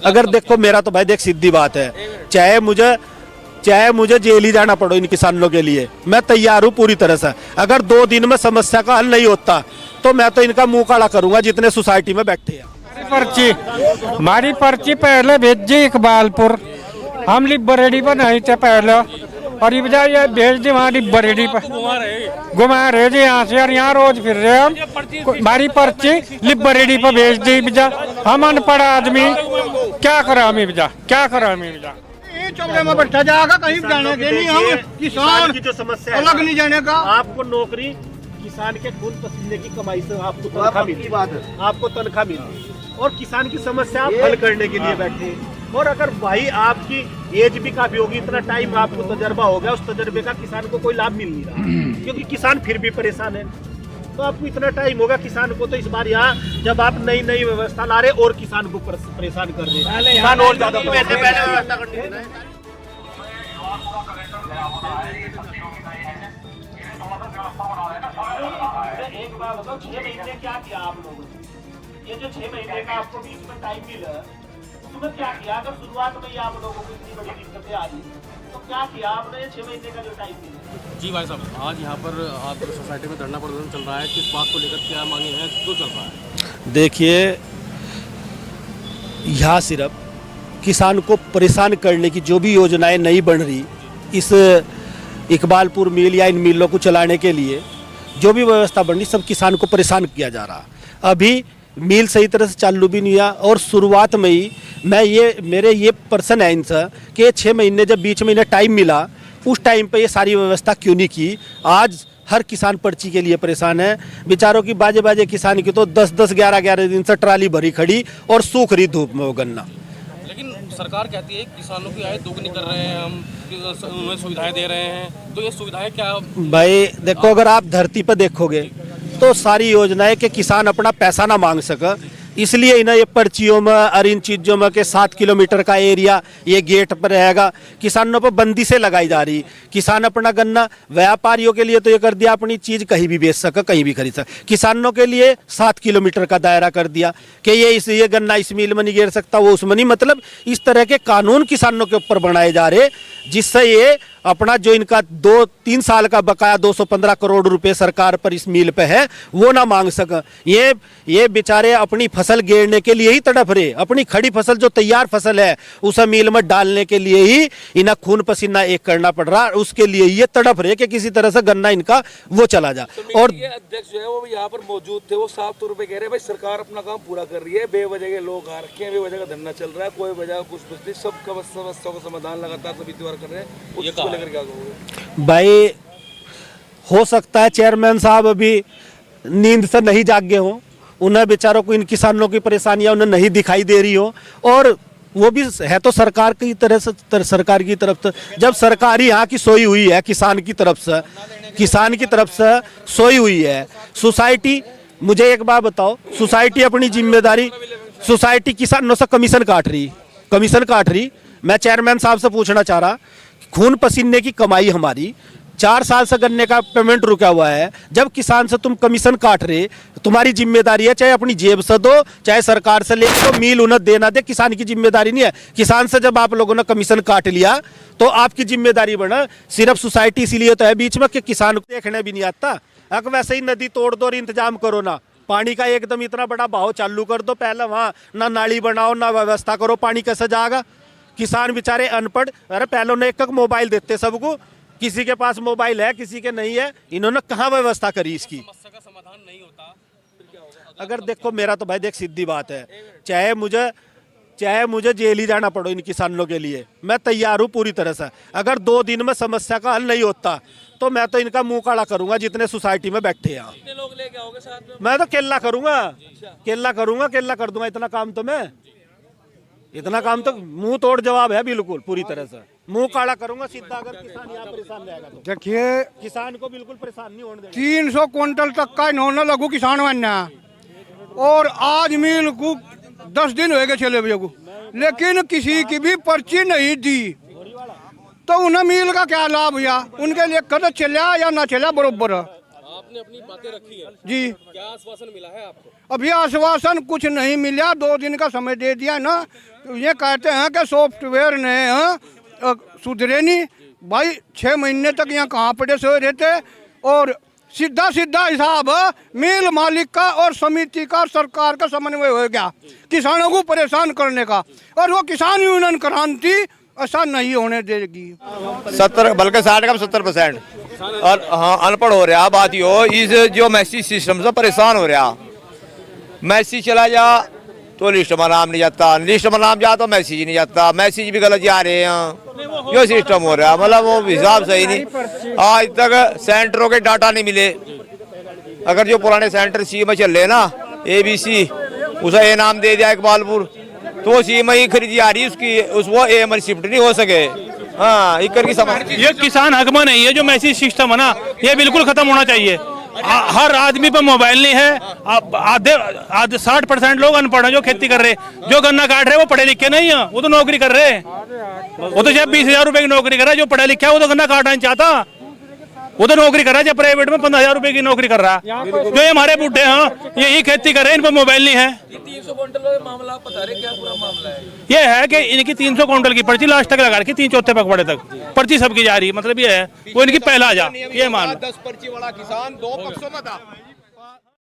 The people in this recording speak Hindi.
अगर देखो मेरा तो भाई देख सीधी बात है, चाहे मुझे जेल ही जाना पड़ो इन किसानों के लिए, मैं तैयार हूँ पूरी तरह से। अगर 2 दिन में समस्या का हल नहीं होता तो मैं तो इनका मुंह काला करूंगा जितने सोसाइटी में बैठे हैं। हमारी पर्ची पहले भेजी इकबालपुर, हम लिबरेडी पर नहीं थे पहले, और ये बजाय ये भेज दी वहाँ लिबरेडी पर, घुमा रहे जी यहाँ से, और यहाँ रोज फिर रहे हम। हमारी पर्ची लिबरेडी पर भेज दी बजा, हम अनपढ़ आदमी क्या करा हमें बजा, क्या करा हमें बजा। चौड़े में बैठा जाएगा, कहीं जाने के नहीं, हम किसान की जो समस्या अलग नहीं जाने का। आपको नौकरी किसान के खून पसीने की कमाई से आपको तनख्वाह मिलती है, आपको तनख्वाह मिलती है, और किसान की समस्या आप हल करने के लिए बैठे हैं। और अगर भाई आपकी एज भी काफी होगी, इतना टाइम आपको तजर्बा हो गया, उस तजर्बे का किसान को कोई लाभ मिल नहीं रहा, क्योंकि किसान फिर भी परेशान है। तो आपको इतना टाइम होगा किसान को, तो इस बार यहाँ जब आप नई नई व्यवस्था ला रहे और किसान को परेशान कर रहे हैं, किसान और ज्यादा पहले व्यवस्था करनी है। एक बार बताओ, 6 महीने क्या किया आप लोगों ने? ये जो 6 महीने का आपको बीच में टाइम मिला, उसमें क्या किया? अगर शुरुआत में ही आप लोगों को इतनी बड़ी दिक्कतें आ रही तो क्या किया आपने? ये 6 महीने का जो टाइम मिला। जी भाई साहब, आज यहाँ पर आप सोसाइटी में धरना प्रदर्शन चल रहा है, किस बात को लेकर क्या मांगे हैं, क्यों चल रहा है? देखिए, यहाँ सिर्फ किसान को परेशान करने की जो भी योजनाएं नहीं बन रही, इस इकबालपुर मिल या इन मिलों को चलाने के लिए जो भी व्यवस्था बन रही, सब किसान को परेशान किया जा रहा। अभी मिल सही तरह से चालू भी नहीं हुआ, और शुरुआत में ही मेरे ये पर्सन है इनसे कि 6 महीने जब बीच में इन्हें टाइम मिला, उस टाइम पे ये सारी व्यवस्था क्यों नहीं की। आज हर किसान पर्ची के लिए परेशान है। बेचारों की बाजे किसान की तो 10-10, 11-11 दिन से ट्राली भरी खड़ी और सूख रही धूप में वो गन्ना। लेकिन सरकार कहती है किसानों की आय दोगुनी कर रहे हैं हम, उन्हें सुविधाएं दे रहे हैं, तो ये सुविधाएं क्या? भाई देखो, अगर आप धरती पर देखोगे तो सारी योजनाएं कि किसान अपना पैसा ना मांग सके, इसलिए इन्हें ये पर्चियों में और इन चीज़ों में के 7 किलोमीटर का एरिया ये गेट पर रहेगा, किसानों पर बंदी से लगाई जा रही। किसान अपना गन्ना, व्यापारियों के लिए तो ये कर दिया अपनी चीज़ कहीं भी बेच सके, कहीं भी खरीद सके। किसानों के लिए 7 किलोमीटर का दायरा कर दिया कि ये गन्ना इस मिल में नहीं गिर सकता, वो उसमें नहीं। मतलब इस तरह के कानून किसानों के ऊपर बनाए जा रहे, जिससे ये अपना जो इनका 2-3 साल का बकाया 215 करोड़ रुपए सरकार पर इस मिल पे है, वो ना मांग सके। ये बेचारे अपनी फसल गेरने के लिए ही तड़प रहे, अपनी खड़ी फसल जो तैयार फसल है उसे मिल में डालने के लिए ही इन्हें खून पसीना एक करना पड़ रहा, उसके लिए ये तड़प रहे कि किसी तरह से गन्ना इनका वो चला जा। और अध्यक्ष जो है वो यहाँ पर मौजूद थे, वो साफ तौर पे कह रहे हैं भाई सरकार अपना काम पूरा कर रही है, बेवजह के लोग आ रखे हैं, बेवजह का धरना चल रहा है, कोई वजह कुछ नहीं, सबका समस्या का समाधान लगातार सभी त्योहार कर रहे हैं, उसको लेकर क्या कहोगे? भाई हो सकता है चेयरमैन साहब अभी नींद से नहीं जागे हो, उन्हें बेचारों को इन किसानों की परेशानियां उन्हें नहीं दिखाई दे रही हो, और वो भी है तो सरकार की तरह से, सरकार की तरफ से। जब सरकार ही यहाँ की सोई हुई है, किसान की तरफ से सोई हुई है सोसाइटी। मुझे एक बात बताओ, सोसाइटी अपनी जिम्मेदारी, सोसाइटी किसानों से कमीशन काट रही। मैं चेयरमैन साहब से पूछना चाह रहा, खून पसीने की कमाई हमारी 4 साल से गन्ने का पेमेंट रुका हुआ है, जब किसान से तुम कमीशन काट रहे, तुम्हारी जिम्मेदारी है, चाहे अपनी जेब से दो चाहे सरकार से ले तो मिल उन्हें देना दे, किसान की जिम्मेदारी नहीं है। किसान से जब आप लोगों ने कमीशन काट लिया तो आपकी जिम्मेदारी बना। सिर्फ सोसाइटी इसीलिए तो है बीच में कि किसान को देखने भी नहीं आता। अगर वैसे ही नदी तोड़ दो और इंतजाम करो ना, पानी का एकदम इतना बड़ा बहाव चालू कर दो, पहले वहाँ ना नाली बनाओ ना व्यवस्था करो, पानी कैसे जाएगा? किसान बेचारे अनपढ़, अरे पहले उन्हें एक मोबाइल देते सबको, किसी के पास मोबाइल है किसी के नहीं है, इन्होंने कहाँ व्यवस्था करी इसकी? समस्या का समाधान नहीं होता फिर क्या होगा? अगर देखो मेरा तो भाई देख सीधी बात है, चाहे मुझे जेल ही जाना पड़ो इन किसानों के लिए, मैं तैयार हूँ पूरी तरह से। अगर 2 दिन में समस्या का हल नहीं होता तो मैं तो इनका मुंह काला करूंगा जितने सोसाइटी में बैठे हैं। कितने लोग लेके आओगे साथ में? मैं तो केला कर दूंगा। इतना काम तो मुंह तोड़ जवाब है, बिल्कुल पूरी तरह से मुंह काला करूंगा सीधा। अगर किसान यहाँ परेशान रहेगा तो देखिए, किसान को बिल्कुल परेशान नहीं होने देगा। 300 क्विंटल तक का इन्होंने लघु किसान बनना, और आज मिल को 10 दिन हो गए चले भैया को, लेकिन किसी की भी पर्ची नहीं दी, तो उन्हें मिल का क्या लाभ हुआ? उनके लिए कदम चला या ना चला बरोबर। आपने अपनी बातें रखी है जी, क्या आश्वासन मिला है आपको? अभी आश्वासन कुछ नहीं मिला, 2 दिन का समय दे दिया ना, तो ये कहते हैं कि सॉफ्टवेयर ने सुधरे नहीं भाई। 6 महीने तक यहाँ कहाँ पड़े सोए रहते और सीधा सीधा हिसाब मिल मालिक का और समिति का सरकार का समन्वय हो गया किसानों को परेशान करने का। और वो किसान यूनियन क्रांति ऐसा नहीं होने देगी। 70 बल्कि 60 का 70%। और हाँ अनपढ़ हो रहा बात यो इस जो मैसेज सिस्टम से परेशान हो रहा। मैसेज चला जा तो लिस्ट में नाम नहीं जाता, लिस्ट में नाम जा तो मैसेज नहीं जाता, मैसेज भी गलत जा रहे हैं। यो सिस्टम हो रहा मतलब वो हिसाब सही नहीं। आज तक सेंटरों के डाटा नहीं मिले। अगर जो पुराने सेंटर सी में चल रहे ना ABC उसे ए नाम दे दिया इकबालपुर तो सी में ही खरीदी आ रही उसकी वो ए में शिफ्ट नहीं हो सके। हाँ इकर की समस्या ये किसान हक में नहीं है। जो मैसेज सिस्टम है ना ये बिल्कुल खत्म होना चाहिए। हर आदमी पर मोबाइल नहीं है। आधे 60% लोग अनपढ़ हैं जो खेती कर रहे। जो गन्ना काट रहे वो पढ़े लिखे नहीं है, वो तो नौकरी कर रहे। वो तो जब 20,000 रुपए की नौकरी कर रहा है। जो पढ़ा लिखा है वो तो गन्ना काटना नहीं चाहता, वो तो नौकरी कर रहा है। जब प्राइवेट में 15,000 रुपए की नौकरी कर रहा है। जो ये हमारे बूढ़े हैं यही खेती कर रहे हैं, इन पर मोबाइल नहीं है। 300 क्विंटल मामला आप बता रहे क्या पूरा मामला है? ये है कि इनकी 300 क्विंटल की पर्ची लास्ट तक लगा रखी, 3/4 पखवाड़े तक पर्ची सबकी जा रही है। मतलब ये है वो इनकी पहला जा ये मान 10 पर्ची वाला किसान 2 पक्षों में था।